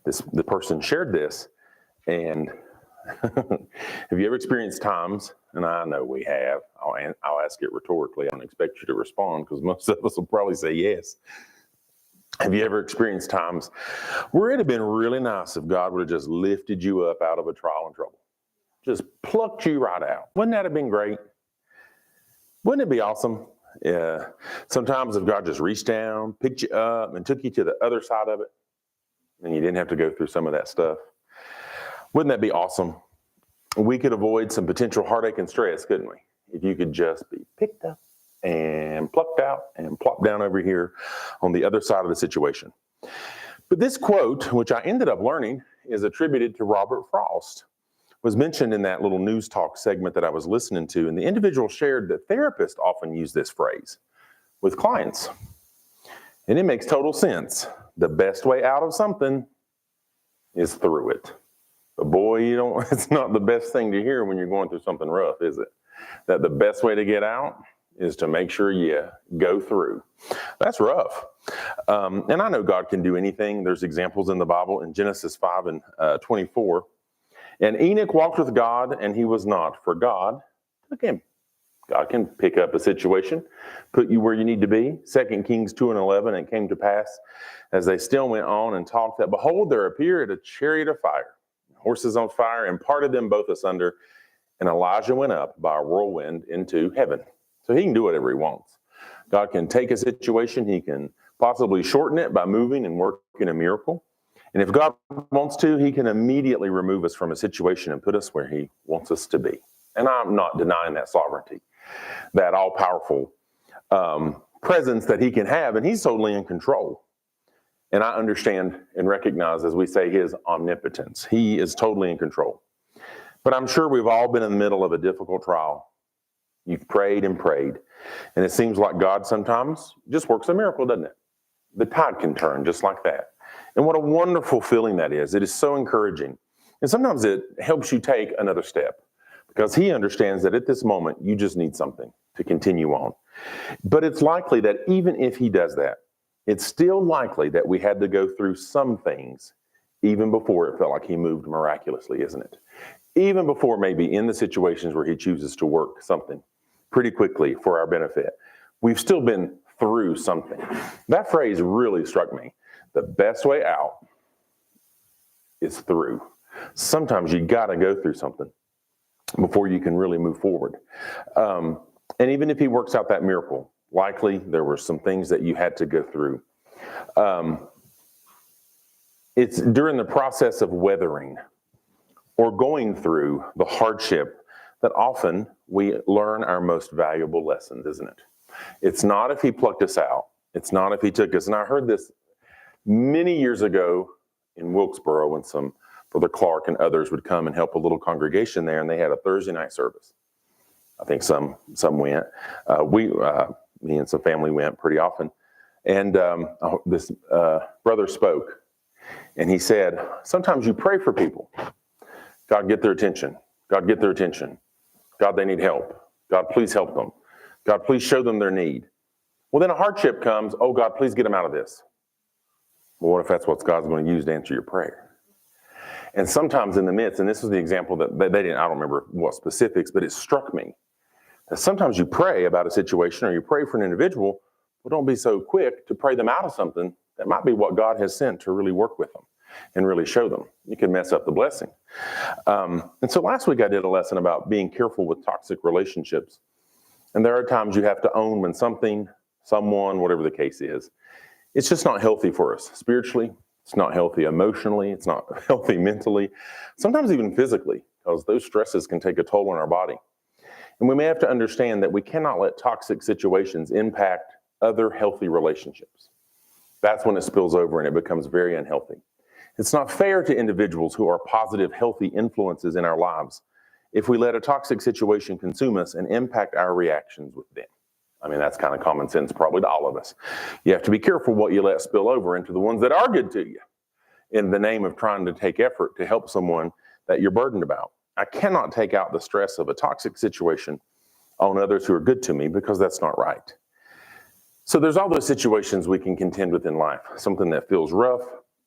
the person shared this, and have you ever experienced times, and I know we have, I'll ask it rhetorically, I don't expect you to respond because most of us will probably say yes. Have you ever experienced times where it'd have been really nice if God would have just lifted you up out of a trial and trouble? Just plucked you right out. Wouldn't that have been great? Wouldn't it be awesome? Yeah. Sometimes if God just reached down, picked you up, and took you to the other side of it, and you didn't have to go through some of that stuff. Wouldn't that be awesome? We could avoid some potential heartache and stress, couldn't we? If you could just be picked up and plucked out and plopped down over here on the other side of the situation. But this quote, which I ended up learning, is attributed to Robert Frost. Was mentioned in that little news talk segment that I was listening to, and the individual shared that therapists often use this phrase with clients. And it makes total sense. The best way out of something is through it. But boy, it's not the best thing to hear when you're going through something rough, is it? That the best way to get out is to make sure you go through. That's rough. And I know God can do anything. There's examples in the Bible in Genesis 5 and 24. And Enoch walked with God, and he was not, for God took him. God can pick up a situation, put you where you need to be. 2 Kings 2 and 11, and it came to pass, as they still went on and talked, that behold, there appeared a chariot of fire, horses on fire, and parted them both asunder. And Elijah went up by a whirlwind into heaven. So he can do whatever he wants. God can take a situation, he can possibly shorten it by moving and working a miracle. And if God wants to, he can immediately remove us from a situation and put us where he wants us to be. And I'm not denying that sovereignty, that all-powerful presence that he can have, and he's totally in control. And I understand and recognize, as we say, his omnipotence. He is totally in control. But I'm sure we've all been in the middle of a difficult trial. You've prayed and prayed, and it seems like God sometimes just works a miracle, doesn't it? The tide can turn just like that. And what a wonderful feeling that is. It is so encouraging. And sometimes it helps you take another step because he understands that at this moment, you just need something to continue on. But it's likely that even if he does that, it's still likely that we had to go through some things even before it felt like he moved miraculously, isn't it? Even before maybe in the situations where he chooses to work something pretty quickly for our benefit, we've still been through something. That phrase really struck me. The best way out is through. Sometimes you got to go through something before you can really move forward. And even if he works out that miracle, likely there were some things that you had to go through. It's during the process of weathering or going through the hardship that often we learn our most valuable lessons, isn't it? It's not if he plucked us out. It's not if he took us. And I heard this many years ago in Wilkesboro when some Brother Clark and others would come and help a little congregation there, and they had a Thursday night service. I think some went. Me and some family went pretty often. And this brother spoke, and he said, sometimes you pray for people. God, get their attention. God, get their attention. God, they need help. God, please help them. God, please show them their need. Well, then a hardship comes. Oh, God, please get them out of this. Well, what if that's what God's going to use to answer your prayer? And sometimes in the midst, and this was the example that they didn't, I don't remember what specifics, but it struck me that sometimes you pray about a situation or you pray for an individual, well, don't be so quick to pray them out of something that might be what God has sent to really work with them and really show them. You can mess up the blessing. And so last week I did a lesson about being careful with toxic relationships. And there are times you have to own when something, someone, whatever the case is, it's just not healthy for us spiritually. It's not healthy emotionally. It's not healthy mentally, sometimes even physically, because those stresses can take a toll on our body. And we may have to understand that we cannot let toxic situations impact other healthy relationships. That's when it spills over and it becomes very unhealthy. It's not fair to individuals who are positive, healthy influences in our lives if we let a toxic situation consume us and impact our reactions with them. I mean, that's kind of common sense probably to all of us. You have to be careful what you let spill over into the ones that are good to you in the name of trying to take effort to help someone that you're burdened about. I cannot take out the stress of a toxic situation on others who are good to me because that's not right. So there's all those situations we can contend with in life, something that feels rough,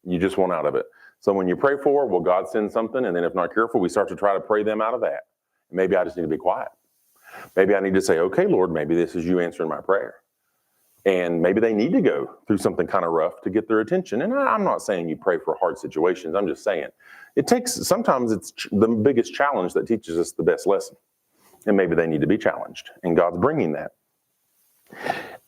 You just want out of it. So when you pray for, will God send something? And then if not careful, we start to try to pray them out of that. Maybe I just need to be quiet. Maybe I need to say, okay, Lord, maybe this is you answering my prayer. And maybe they need to go through something kind of rough to get their attention. And I'm not saying you pray for hard situations. I'm just saying sometimes it's the biggest challenge that teaches us the best lesson. And maybe they need to be challenged. And God's bringing that.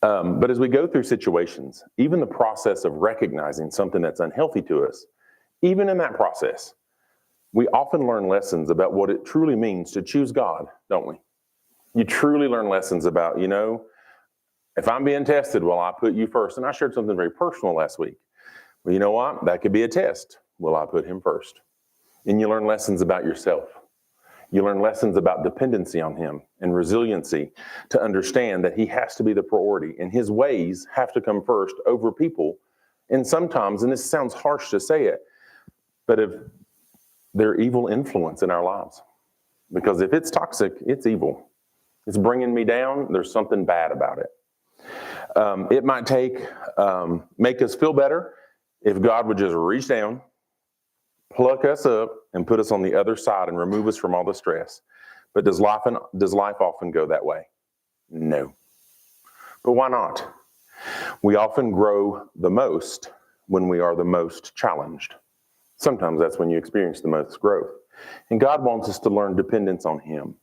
But as we go through situations, even the process of recognizing something that's unhealthy to us, even in that process, we often learn lessons about what it truly means to choose God, don't we? You truly learn lessons about, if I'm being tested, will I put you first? And I shared something very personal last week. Well, you know what? That could be a test. Will I put him first? And you learn lessons about yourself. You learn lessons about dependency on him and resiliency to understand that he has to be the priority and his ways have to come first over people. And sometimes, and this sounds harsh to say it, but if they're evil influence in our lives, because if it's toxic, it's evil. It's bringing me down. There's something bad about it. It might make us feel better if God would just reach down, pluck us up, and put us on the other side and remove us from all the stress. But does life often go that way? No. But why not? We often grow the most when we are the most challenged. Sometimes that's when you experience the most growth. And God wants us to learn dependence on him.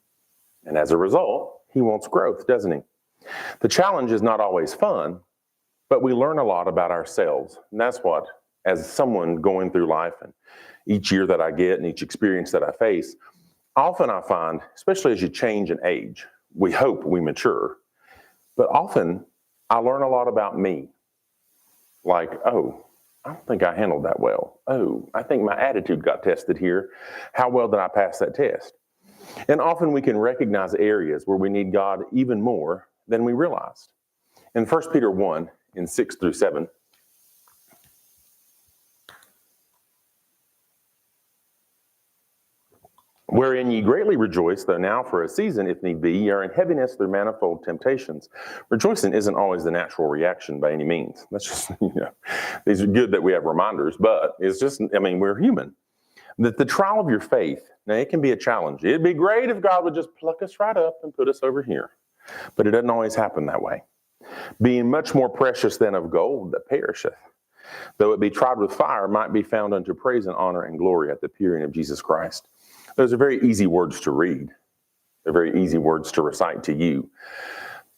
And as a result, he wants growth, doesn't he? The challenge is not always fun, but we learn a lot about ourselves. And that's what, as someone going through life and each year that I get and each experience that I face, often I find, especially as you change in age, we hope we mature, but often I learn a lot about me. Like, oh, I don't think I handled that well. Oh, I think my attitude got tested here. How well did I pass that test? And often we can recognize areas where we need God even more than we realized. In 1 Peter 1, in 6 through 7, wherein ye greatly rejoice, though now for a season, if need be, ye are in heaviness through manifold temptations. Rejoicing isn't always the natural reaction by any means. That's just, these are good that we have reminders, but it's just, we're human. That the trial of your faith, now it can be a challenge. It'd be great if God would just pluck us right up and put us over here. But it doesn't always happen that way. Being much more precious than of gold that perisheth, though it be tried with fire, might be found unto praise and honor and glory at the appearing of Jesus Christ. Those are very easy words to read. They're very easy words to recite to you.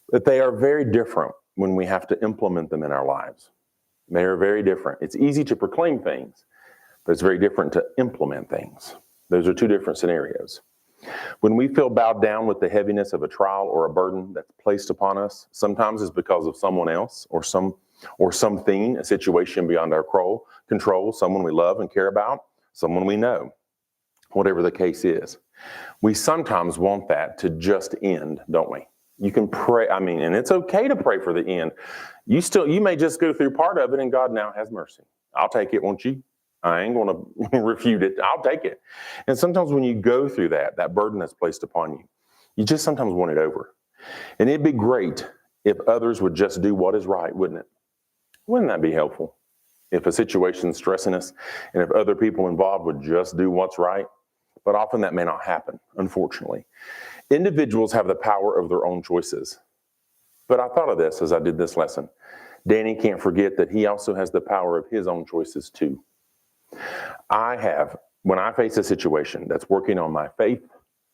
But they are very different when we have to implement them in our lives. They are very different. It's easy to proclaim things, but it's very different to implement things. Those are two different scenarios. When we feel bowed down with the heaviness of a trial or a burden that's placed upon us, sometimes it's because of someone else or something, a situation beyond our control, someone we love and care about, someone we know. Whatever the case is. We sometimes want that to just end, don't we? You can pray, and it's okay to pray for the end. You may just go through part of it and God now has mercy. I'll take it, won't you? I ain't going to refute it. I'll take it. And sometimes when you go through that burden that's placed upon you, you just sometimes want it over. And it'd be great if others would just do what is right, wouldn't it? Wouldn't that be helpful? If a situation's stressing us and if other people involved would just do what's right? But often that may not happen, unfortunately. Individuals have the power of their own choices. But I thought of this as I did this lesson. Danny can't forget that he also has the power of his own choices too. When I face a situation that's working on my faith,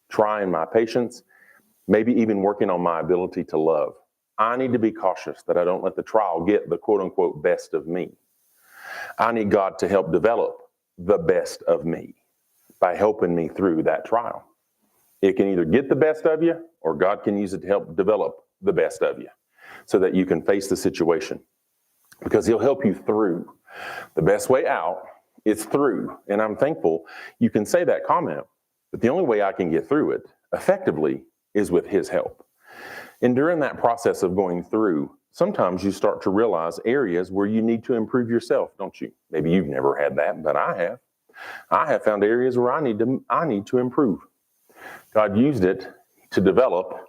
trying my patience, maybe even working on my ability to love, I need to be cautious that I don't let the trial get the quote unquote best of me. I need God to help develop the best of me by helping me through that trial. It can either get the best of you or God can use it to help develop the best of you so that you can face the situation because he'll help you through. The best way out is through. And I'm thankful you can say that comment, but the only way I can get through it effectively is with his help. And during that process of going through, sometimes you start to realize areas where you need to improve yourself, don't you? Maybe you've never had that, but I have. I have found areas where I need to improve. God used it to develop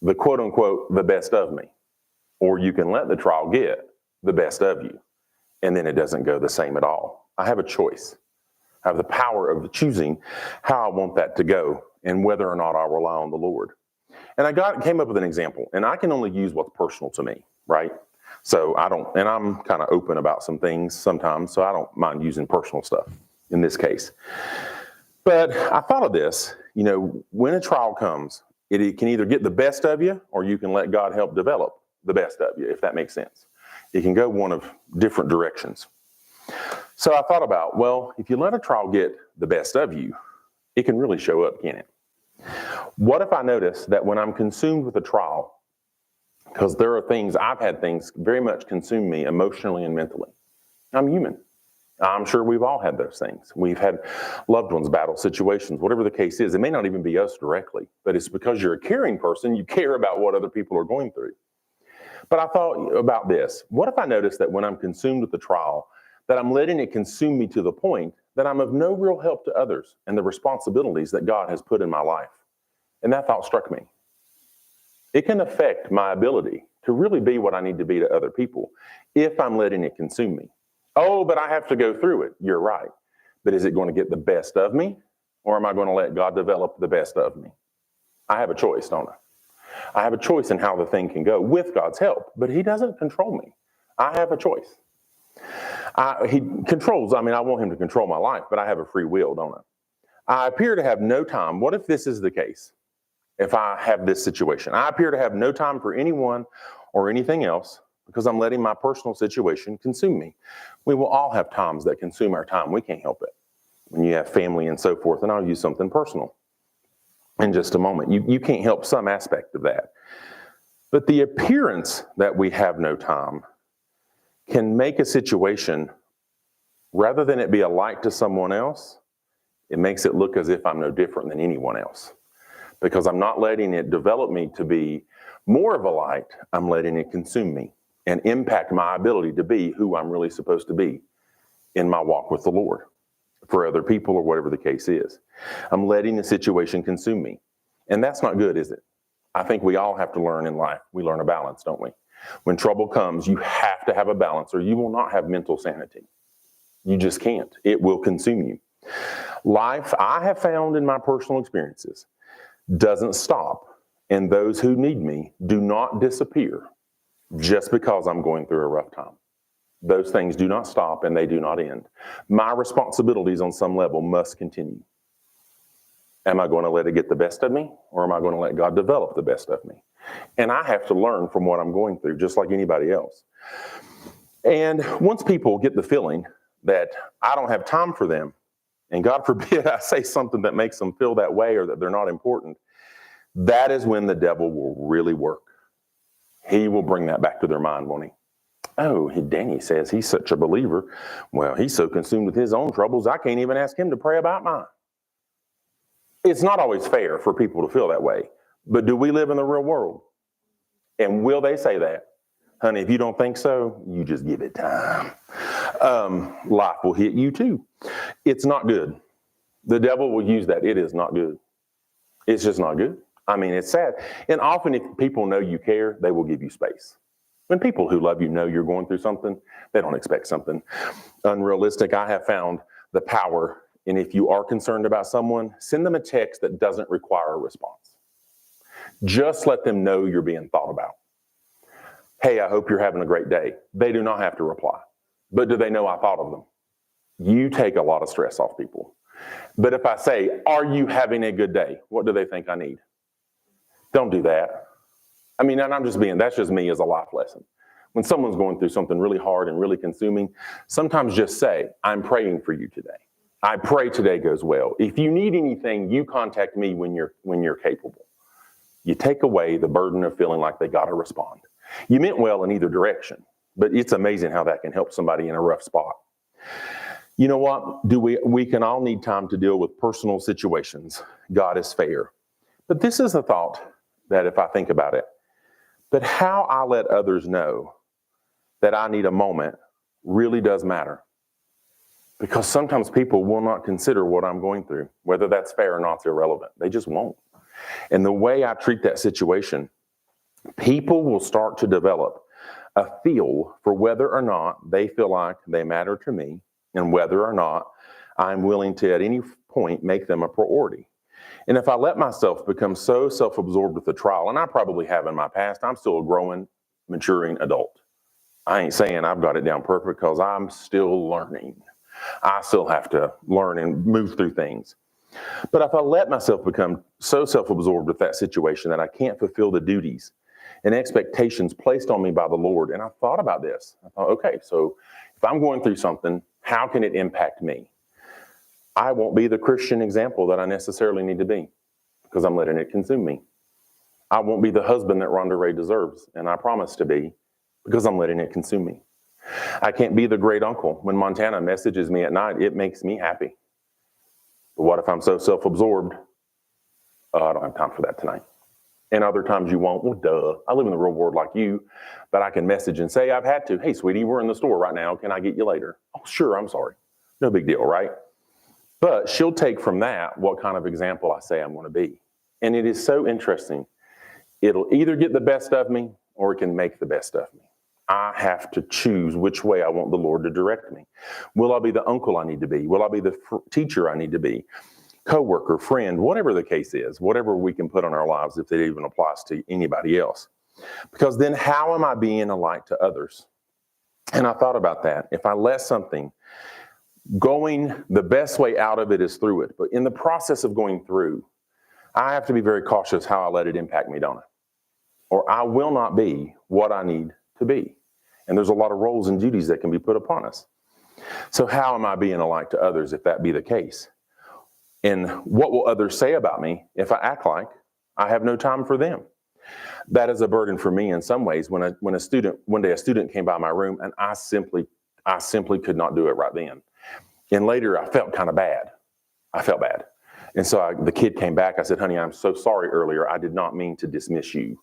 the quote unquote the best of me. Or you can let the trial get the best of you, and then it doesn't go the same at all. I have a choice. I have the power of choosing how I want that to go and whether or not I rely on the Lord. And I came up with an example, and I can only use what's personal to me, right? So I'm kind of open about some things sometimes, so I don't mind using personal stuff in this case. But I thought of this, when a trial comes, it can either get the best of you, or you can let God help develop the best of you, if that makes sense. It can go one of different directions. So I thought about, well, if you let a trial get the best of you, it can really show up, can't it? What if I notice that when I'm consumed with a trial, because I've had things very much consume me emotionally and mentally. I'm human. I'm sure we've all had those things. We've had loved ones battle situations, whatever the case is. It may not even be us directly, but it's because you're a caring person, you care about what other people are going through. But I thought about this. What if I notice that when I'm consumed with the trial, that I'm letting it consume me to the point that I'm of no real help to others and the responsibilities that God has put in my life? And that thought struck me. It can affect my ability to really be what I need to be to other people if I'm letting it consume me. Oh, but I have to go through it. You're right. But is it going to get the best of me, or am I going to let God develop the best of me? I have a choice, don't I? I have a choice in how the thing can go with God's help, but He doesn't control me. I have a choice. He controls, I want Him to control my life, but I have a free will, don't I? I appear to have no time. What if this is the case? If I have this situation, I appear to have no time for anyone or anything else because I'm letting my personal situation consume me. We will all have times that consume our time. We can't help it. When you have family and so forth, and I'll use something personal in just a moment. You can't help some aspect of that. But the appearance that we have no time can make a situation, rather than it be a light to someone else, it makes it look as if I'm no different than anyone else. Because I'm not letting it develop me to be more of a light, I'm letting it consume me and impact my ability to be who I'm really supposed to be in my walk with the Lord for other people or whatever the case is. I'm letting the situation consume me. And that's not good, is it? I think we all have to learn in life. We learn a balance, don't we? When trouble comes, you have to have a balance or you will not have mental sanity. You just can't. It will consume you. Life, I have found in my personal experiences, doesn't stop, and those who need me do not disappear just because I'm going through a rough time. Those things do not stop and they do not end. My responsibilities on some level must continue. Am I going to let it get the best of me, or am I going to let God develop the best of me? And I have to learn from what I'm going through, just like anybody else. And once people get the feeling that I don't have time for them, and God forbid I say something that makes them feel that way or that they're not important, that is when the devil will really work. He will bring that back to their mind, won't he? Oh, Danny says he's such a believer. Well, he's so consumed with his own troubles, I can't even ask him to pray about mine. It's not always fair for people to feel that way. But do we live in the real world? And will they say that? Honey, if you don't think so, you just give it time. Life will hit you too. It's not good. The devil will use that. It is not good. It's just not good. It's sad. And often if people know you care, they will give you space. When people who love you know you're going through something, they don't expect something unrealistic. I have found the power, and if you are concerned about someone, send them a text that doesn't require a response. Just let them know you're being thought about. Hey, I hope you're having a great day. They do not have to reply. But do they know I thought of them? You take a lot of stress off people. But if I say, are you having a good day? What do they think I need? Don't do that. And that's just me as a life lesson. When someone's going through something really hard and really consuming, sometimes just say, I'm praying for you today. I pray today goes well. If you need anything, you contact me when you're capable. You take away the burden of feeling like they got to respond. You meant well in either direction, but it's amazing how that can help somebody in a rough spot. You know what? We can all need time to deal with personal situations. God is fair. But this is a thought that if I think about it, that how I let others know that I need a moment really does matter. Because sometimes people will not consider what I'm going through. Whether that's fair or not is irrelevant. They just won't. And the way I treat that situation, people will start to develop a feel for whether or not they feel like they matter to me and whether or not I'm willing to, at any point, make them a priority. And if I let myself become so self-absorbed with the trial, and I probably have in my past, I'm still a growing, maturing adult. I ain't saying I've got it down perfect because I'm still learning. I still have to learn and move through things. But if I let myself become so self-absorbed with that situation that I can't fulfill the duties and expectations placed on me by the Lord, and I thought about this. I thought, okay, so if I'm going through something, how can it impact me? I won't be the Christian example that I necessarily need to be because I'm letting it consume me. I won't be the husband that Rhonda Ray deserves, and I promise to be, because I'm letting it consume me. I can't be the great uncle. When Montana messages me at night, it makes me happy. But what if I'm so self-absorbed? I don't have time for that tonight. And other times you won't. Well, duh. I live in the real world like you, but I can message and say, I've had to. Hey, sweetie, we're in the store right now. Can I get you later? Oh, sure, I'm sorry. No big deal, right? But she'll take from that what kind of example I say I'm going to be. And it is so interesting. It'll either get the best of me or it can make the best of me. I have to choose which way I want the Lord to direct me. Will I be the uncle I need to be? Will I be the teacher I need to be? Coworker, friend, whatever the case is, whatever we can put on our lives if it even applies to anybody else. Because then how am I being a light to others? And I thought about that. If I let something going, the best way out of it is through it. But in the process of going through, I have to be very cautious how I let it impact me, don't I? Or I will not be what I need to be. And there's a lot of roles and duties that can be put upon us. So how am I being a light to others if that be the case? And what will others say about me if I act like I have no time for them? That is a burden for me in some ways. One day a student came by my room and I simply could not do it right then. And later I felt kind of bad. I felt bad. And so the kid came back. I said, honey, I'm so sorry earlier. I did not mean to dismiss you.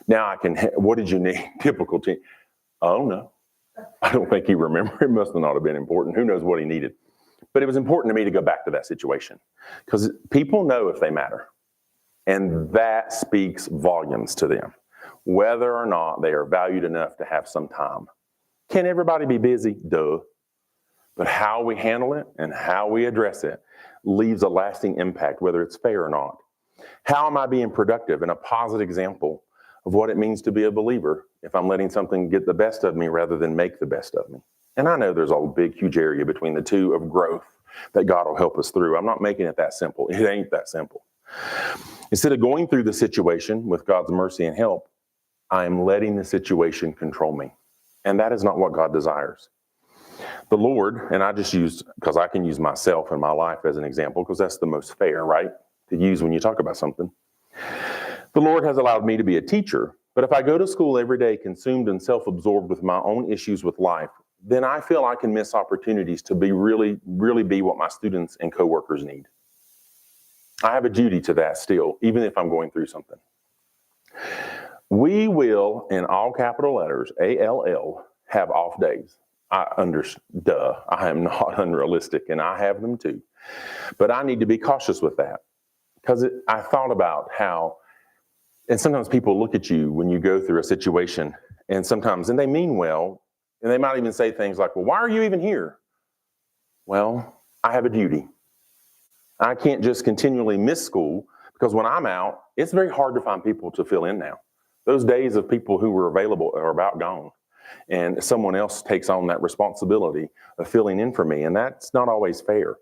Now I can, what did you need? Typical teen. Oh, no. I don't think he remembered. It must not have been important. Who knows what he needed? But it was important to me to go back to that situation because people know if they matter. And that speaks volumes to them, whether or not they are valued enough to have some time. Can everybody be busy? Duh. But how we handle it and how we address it leaves a lasting impact, whether it's fair or not. How am I being productive and a positive example of what it means to be a believer if I'm letting something get the best of me rather than make the best of me? And I know there's a big, huge area between the two of growth that God will help us through. I'm not making it that simple. It ain't that simple. Instead of going through the situation with God's mercy and help, I am letting the situation control me. And that is not what God desires. The Lord, and I just used, because I can use myself and my life as an example, because that's the most fair, right, to use when you talk about something. The Lord has allowed me to be a teacher, but if I go to school every day consumed and self-absorbed with my own issues with life, then I feel I can miss opportunities to be really be what my students and coworkers need. I have a duty to that still, even if I'm going through something. We will, in all capital letters, ALL, have off days. I am not unrealistic, and I have them too. But I need to be cautious with that because I thought about how, and sometimes people look at you when you go through a situation, and they mean well, and they might even say things like, well, why are you even here? Well, I have a duty. I can't just continually miss school because when I'm out, it's very hard to find people to fill in now. Those days of people who were available are about gone. And someone else takes on that responsibility of filling in for me. And that's not always fair.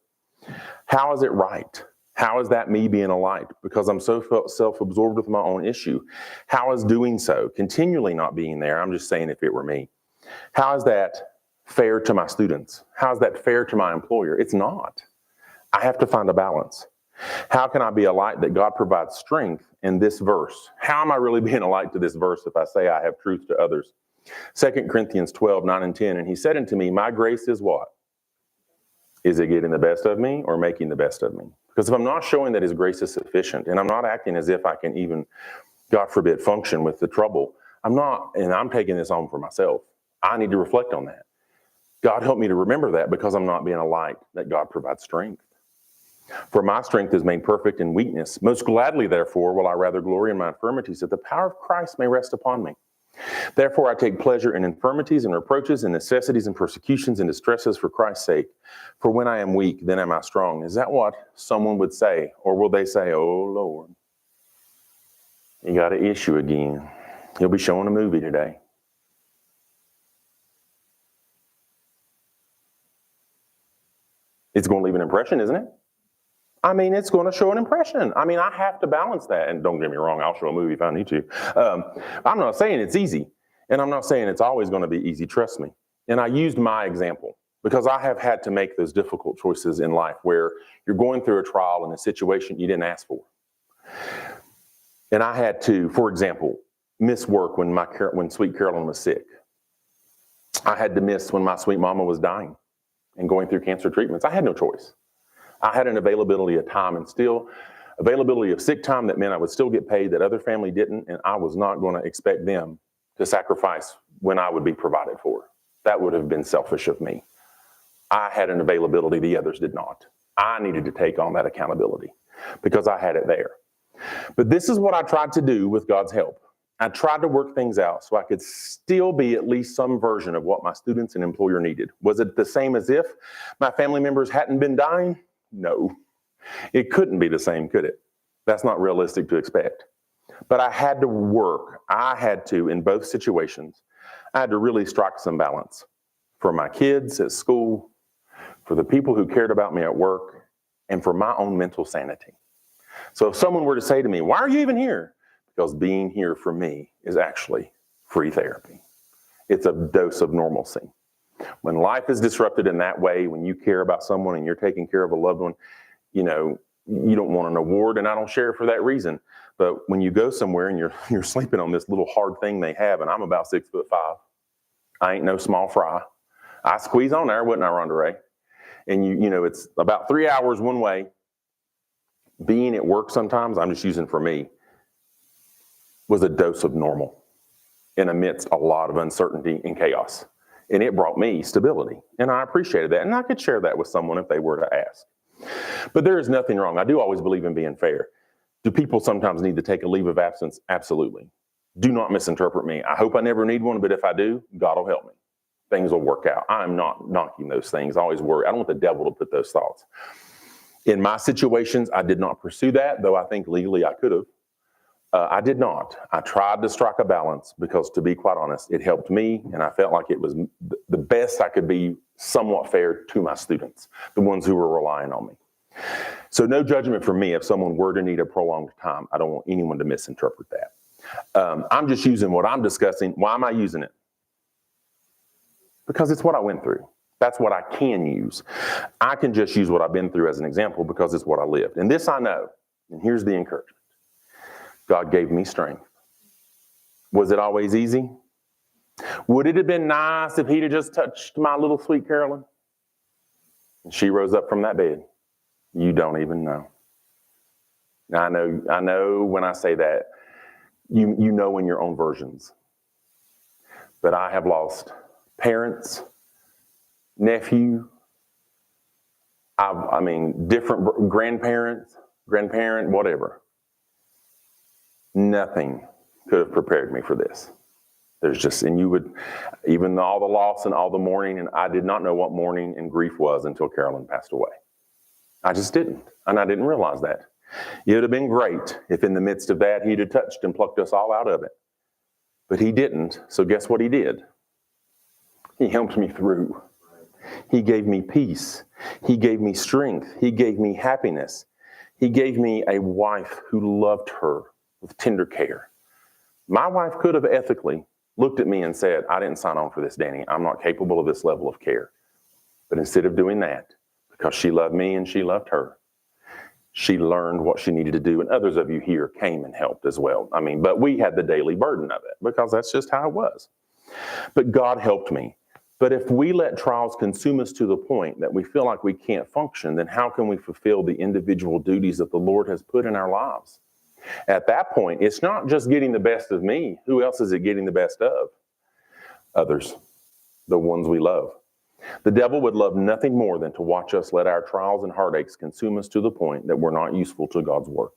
How is it right? How is that me being a light? Because I'm so self-absorbed with my own issue. How is doing so, continually not being there? I'm just saying if it were me. How is that fair to my students? How is that fair to my employer? It's not. I have to find a balance. How can I be a light that God provides strength in this verse? How am I really being a light to this verse if I say I have truth to others? 2 Corinthians 12, 9 and 10, and he said unto me, my grace is what? Is it getting the best of me or making the best of me? Because if I'm not showing that his grace is sufficient and I'm not acting as if I can even, God forbid, function with the trouble, I'm taking this on for myself. I need to reflect on that. God help me to remember that because I'm not being a light that God provides strength. For my strength is made perfect in weakness. Most gladly, therefore, will I rather glory in my infirmities, that the power of Christ may rest upon me. Therefore, I take pleasure in infirmities and reproaches and necessities and persecutions and distresses for Christ's sake. For when I am weak, then am I strong. Is that what someone would say? Or will they say, oh, Lord, you got an issue again. He'll be showing a movie today. It's going to leave an impression, isn't it? I mean, it's going to show an impression. I mean, I have to balance that. And don't get me wrong, I'll show a movie if I need to. I'm not saying it's easy. And I'm not saying it's always going to be easy, trust me. And I used my example because I have had to make those difficult choices in life where you're going through a trial in a situation you didn't ask for. And I had to, for example, miss work when sweet Carolyn was sick. I had to miss when my sweet mama was dying and going through cancer treatments. I had no choice. I had an availability of time and still availability of sick time that meant I would still get paid that other family didn't, and I was not going to expect them to sacrifice when I would be provided for. That would have been selfish of me. I had an availability the others did not. I needed to take on that accountability because I had it there. But this is what I tried to do with God's help. I tried to work things out so I could still be at least some version of what my students and employer needed. Was it the same as if my family members hadn't been dying? No, it couldn't be the same, could it? That's not realistic to expect. But I had to work. I had to, in both situations, I had to really strike some balance for my kids at school, for the people who cared about me at work, and for my own mental sanity. So if someone were to say to me, why are you even here? Because being here for me is actually free therapy. It's a dose of normalcy. When life is disrupted in that way, when you care about someone and you're taking care of a loved one, you don't want an award, and I don't share it for that reason. But when you go somewhere and you're sleeping on this little hard thing they have, and I'm about 6'5", I ain't no small fry. I squeeze on there, wouldn't I, Rondere? And it's about 3 hours one way. Being at work sometimes, I'm just using for me, was a dose of normal in amidst a lot of uncertainty and chaos. And it brought me stability. And I appreciated that. And I could share that with someone if they were to ask. But there is nothing wrong. I do always believe in being fair. Do people sometimes need to take a leave of absence? Absolutely. Do not misinterpret me. I hope I never need one, but if I do, God will help me. Things will work out. I'm not knocking those things. I always worry. I don't want the devil to put those thoughts. In my situations, I did not pursue that, though I think legally I could have. I did not. I tried to strike a balance because, to be quite honest, it helped me, and I felt like it was the best I could be somewhat fair to my students, the ones who were relying on me. So no judgment from me if someone were to need a prolonged time. I don't want anyone to misinterpret that. I'm just using what I'm discussing. Why am I using it? Because it's what I went through. That's what I can use. I can just use what I've been through as an example because it's what I lived. And this I know, and here's the encouragement. God gave me strength. Was it always easy? Would it have been nice if he'd have just touched my little sweet Carolyn? And she rose up from that bed. You don't even know. I know when I say that, you know in your own versions. But I have lost parents, nephew, different grandparent, whatever. Nothing could have prepared me for this. And you would, even all the loss and all the mourning, and I did not know what mourning and grief was until Carolyn passed away. I just didn't, and I didn't realize that. It would have been great if in the midst of that he'd have touched and plucked us all out of it. But he didn't, so guess what he did? He helped me through. He gave me peace. He gave me strength. He gave me happiness. He gave me a wife who loved her with tender care. My wife could have ethically looked at me and said, I didn't sign on for this, Danny. I'm not capable of this level of care. But instead of doing that, because she loved me and she loved her, she learned what she needed to do. And others of you here came and helped as well. But we had the daily burden of it because that's just how it was. But God helped me. But if we let trials consume us to the point that we feel like we can't function, then how can we fulfill the individual duties that the Lord has put in our lives? At that point, it's not just getting the best of me. Who else is it getting the best of? Others, the ones we love. The devil would love nothing more than to watch us let our trials and heartaches consume us to the point that we're not useful to God's work.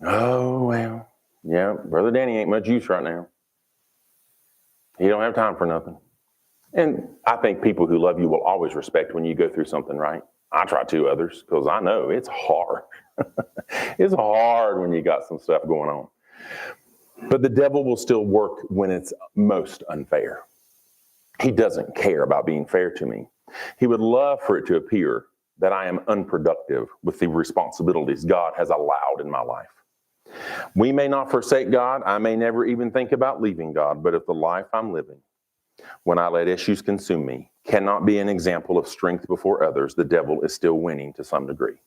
Oh, well, Yeah, Brother Danny ain't much use right now. He don't have time for nothing. And I think people who love you will always respect when you go through something, right? I try to others because I know it's hard. It's hard when you got some stuff going on. But the devil will still work when it's most unfair. He doesn't care about being fair to me. He would love for it to appear that I am unproductive with the responsibilities God has allowed in my life. We may not forsake God. I may never even think about leaving God. But if the life I'm living, when I let issues consume me, cannot be an example of strength before others, the devil is still winning to some degree.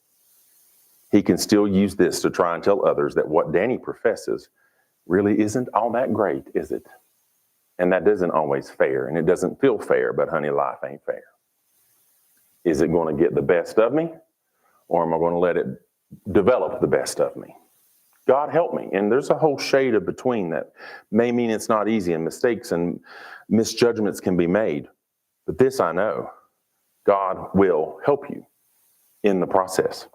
He can still use this to try and tell others that what Danny professes really isn't all that great, is it? And that isn't always fair, and it doesn't feel fair, but honey, life ain't fair. Is it going to get the best of me, or am I going to let it develop the best of me? God help me. And there's a whole shade of between that may mean it's not easy, and mistakes and misjudgments can be made. But this I know, God will help you in the process.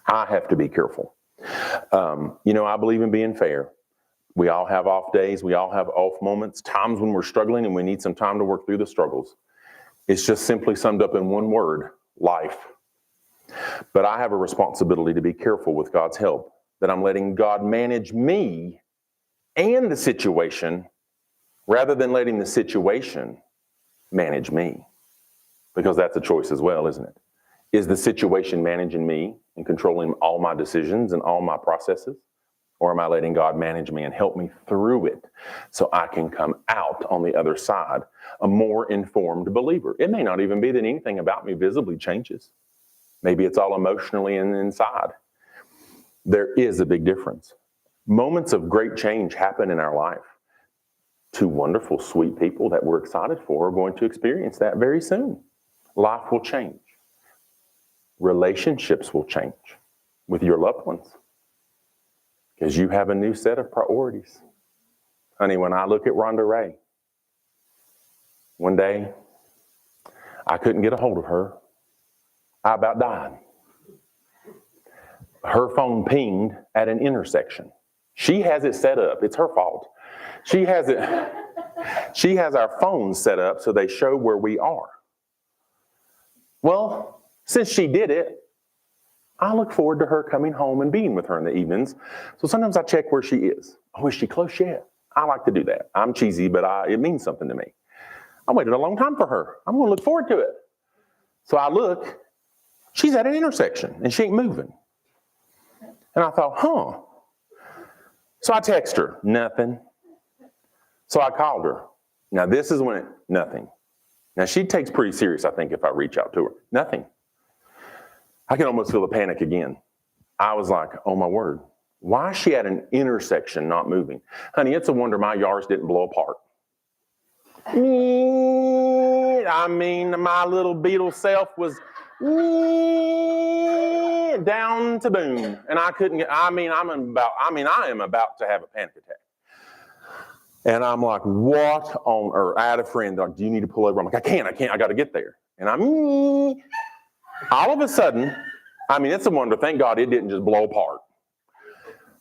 I have to be careful. I believe in being fair. We all have off days. We all have off moments, times when we're struggling and we need some time to work through the struggles. It's just simply summed up in one word, life. But I have a responsibility to be careful with God's help, that I'm letting God manage me and the situation rather than letting the situation manage me. Because that's a choice as well, isn't it? Is the situation managing me and controlling all my decisions and all my processes? Or am I letting God manage me and help me through it so I can come out on the other side a more informed believer? It may not even be that anything about me visibly changes. Maybe it's all emotionally and inside. There is a big difference. Moments of great change happen in our life. Two wonderful, sweet people that we're excited for are going to experience that very soon. Life will change. Relationships will change with your loved ones because you have a new set of priorities. Honey, when I look at Rhonda Ray, one day I couldn't get a hold of her. I about died. Her phone pinged at an intersection. She has it set up. It's her fault. She has our phones set up so they show where we are. Well, since she did it, I look forward to her coming home and being with her in the evenings. So sometimes I check where she is. Oh, is she close yet? I like to do that. I'm cheesy, but it means something to me. I waited a long time for her. I'm going to look forward to it. So I look, she's at an intersection and she ain't moving. And I thought, So I text her, nothing. So I called her. Now this is when nothing. Now she takes pretty serious, I think, if I reach out to her. Nothing. I can almost feel the panic again. I was like, oh my word. Why is she at an intersection not moving? Honey, it's a wonder my Yaris didn't blow apart. I mean, my little Beetle self was down to boom. And I couldn't get, I am about to have a panic attack. And I'm like, what on earth? I had a friend like, do you need to pull over? I'm like, I can't, I got to get there. And all of a sudden, it's a wonder. Thank God it didn't just blow apart.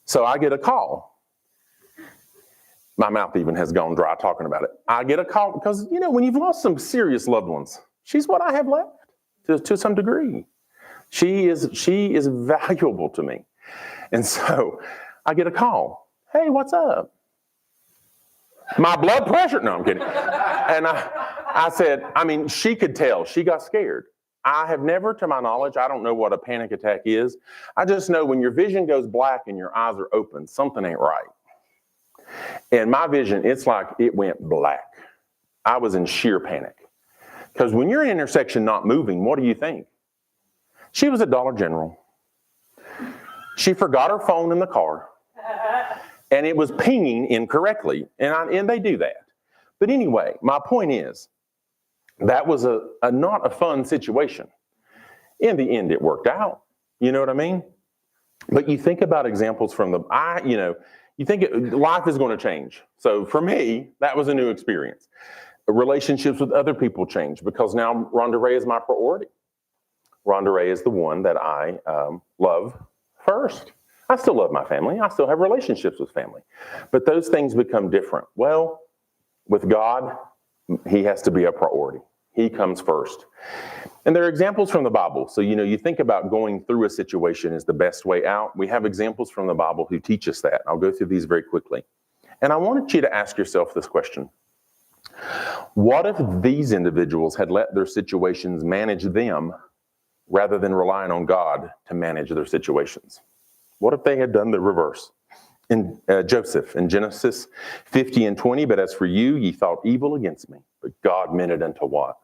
So I get a call. My mouth even has gone dry talking about it. I get a call because, when you've lost some serious loved ones, she's what I have left to some degree. She is valuable to me. And so I get a call. Hey, what's up? My blood pressure? No, I'm kidding. And I said, she could tell. She got scared. I have never, to my knowledge, I don't know what a panic attack is. I just know when your vision goes black and your eyes are open, something ain't right. And my vision, it's like it went black. I was in sheer panic. Because when you're in an intersection not moving, what do you think? She was at Dollar General. She forgot her phone in the car. And it was pinging incorrectly. And they do that. But anyway, my point is, that was a not a fun situation. In the end, it worked out. You know what I mean? But you think about examples from you think life is going to change. So for me, that was a new experience. Relationships with other people change because now Rhonda Ray is my priority. Rhonda Ray is the one that I love first. I still love my family. I still have relationships with family. But those things become different. Well, with God, he has to be a priority. He comes first. And there are examples from the Bible. So, you think about going through a situation is the best way out. We have examples from the Bible who teach us that. I'll go through these very quickly. And I wanted you to ask yourself this question. What if these individuals had let their situations manage them rather than relying on God to manage their situations? What if they had done the reverse? In Joseph, in Genesis 50:20, but as for you, ye thought evil against me, but God meant it unto what?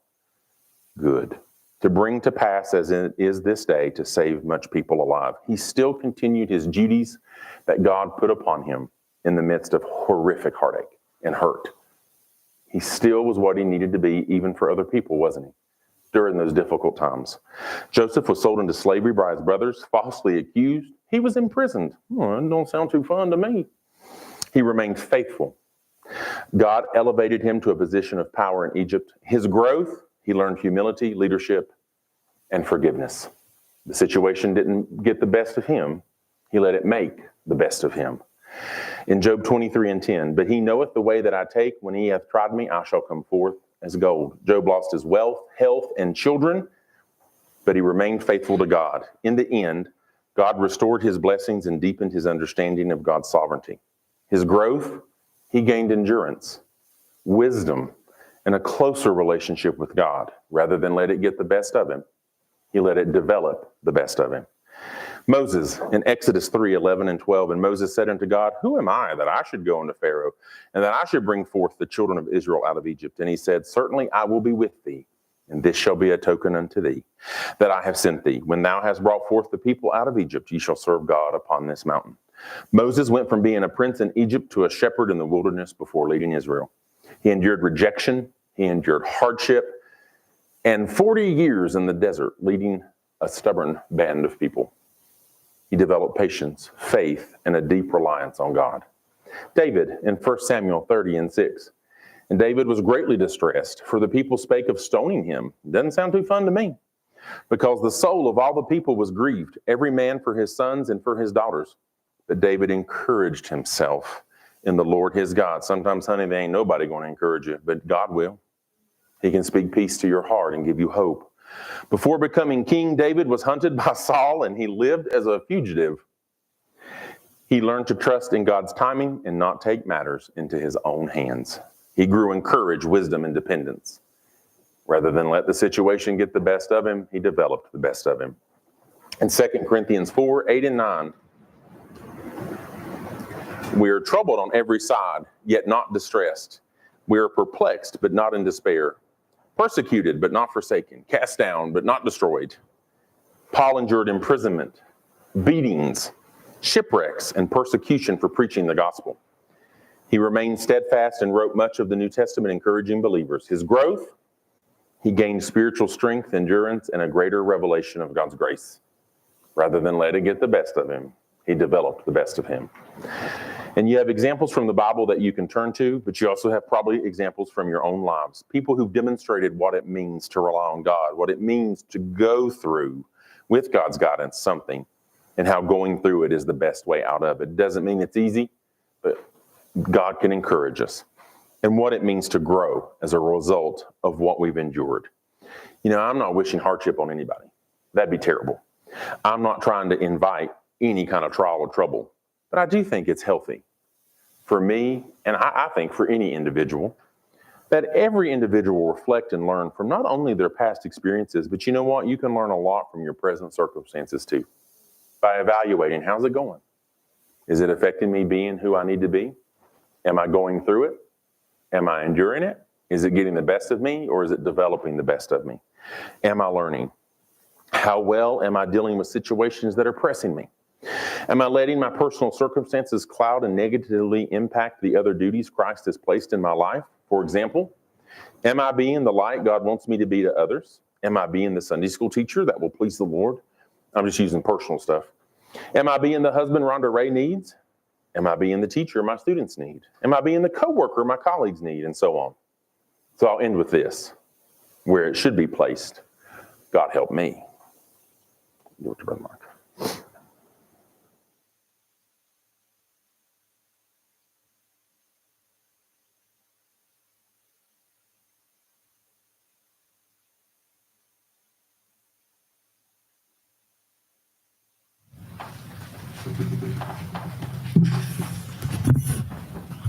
Good. To bring to pass as it is this day, to save much people alive. He still continued his duties that God put upon him in the midst of horrific heartache and hurt. He still was what he needed to be, even for other people, wasn't he? During those difficult times. Joseph was sold into slavery by his brothers, falsely accused. He was imprisoned. That don't sound too fun to me. He remained faithful. God elevated him to a position of power in Egypt. His growth, he learned humility, leadership, and forgiveness. The situation didn't get the best of him. He let it make the best of him. In Job 23:10, but he knoweth the way that I take. When he hath tried me, I shall come forth as gold. Job lost his wealth, health, and children, but he remained faithful to God. In the end, God restored his blessings and deepened his understanding of God's sovereignty. His growth, he gained endurance, wisdom, and a closer relationship with God. Rather than let it get the best of him, he let it develop the best of him. Moses, in Exodus 3:11 and 12, and Moses said unto God, who am I that I should go unto Pharaoh, and that I should bring forth the children of Israel out of Egypt? And he said, certainly I will be with thee, and this shall be a token unto thee, that I have sent thee. When thou hast brought forth the people out of Egypt, ye shall serve God upon this mountain. Moses went from being a prince in Egypt to a shepherd in the wilderness before leading Israel. He endured rejection, he endured hardship, and 40 years in the desert leading a stubborn band of people. He developed patience, faith, and a deep reliance on God. David, in 1 Samuel 30:6, and David was greatly distressed, for the people spake of stoning him. Doesn't sound too fun to me. Because the soul of all the people was grieved, every man for his sons and for his daughters. But David encouraged himself in the Lord his God. Sometimes, honey, there ain't nobody going to encourage you, but God will. He can speak peace to your heart and give you hope. Before becoming king, David was hunted by Saul, and he lived as a fugitive. He learned to trust in God's timing and not take matters into his own hands. He grew in courage, wisdom, and dependence. Rather than let the situation get the best of him, he developed the best of him. In 2 Corinthians 4:8 and 9, we are troubled on every side, yet not distressed. We are perplexed, but not in despair. Persecuted, but not forsaken. Cast down, but not destroyed. Paul endured imprisonment, beatings, shipwrecks, and persecution for preaching the gospel. He remained steadfast and wrote much of the New Testament, encouraging believers. His growth, he gained spiritual strength, endurance, and a greater revelation of God's grace. Rather than let it get the best of him, he developed the best of him. And you have examples from the Bible that you can turn to, but you also have probably examples from your own lives. People who've demonstrated what it means to rely on God, what it means to go through, with God's guidance, something, and how going through it is the best way out of it. Doesn't mean it's easy, but God can encourage us. And what it means to grow as a result of what we've endured. I'm not wishing hardship on anybody. That'd be terrible. I'm not trying to invite any kind of trial or trouble. But I do think it's healthy for me, and I think for any individual, that every individual reflect and learn from not only their past experiences, but you know what? You can learn a lot from your present circumstances too. By evaluating, how's it going? Is it affecting me being who I need to be? Am I going through it? Am I enduring it? Is it getting the best of me, or is it developing the best of me? Am I learning? How well am I dealing with situations that are pressing me? Am I letting my personal circumstances cloud and negatively impact the other duties Christ has placed in my life? For example, am I being the light God wants me to be to others? Am I being the Sunday school teacher that will please the Lord? I'm just using personal stuff. Am I being the husband Rhonda Ray needs? Am I being the teacher my students need? Am I being the coworker my colleagues need? And so on. So I'll end with this, where it should be placed. God help me. Give it to Brother Mark.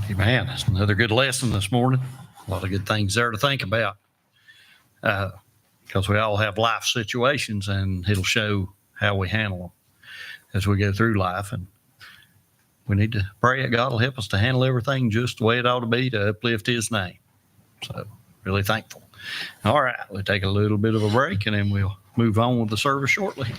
Hey, man, it's another good lesson this morning. A lot of good things there to think about. Because we all have life situations, and it'll show how we handle them as we go through life. And we need to pray that God will help us to handle everything just the way it ought to be, to uplift His name. So, really thankful. All right, we'll take a little bit of a break, and then we'll move on with the service shortly.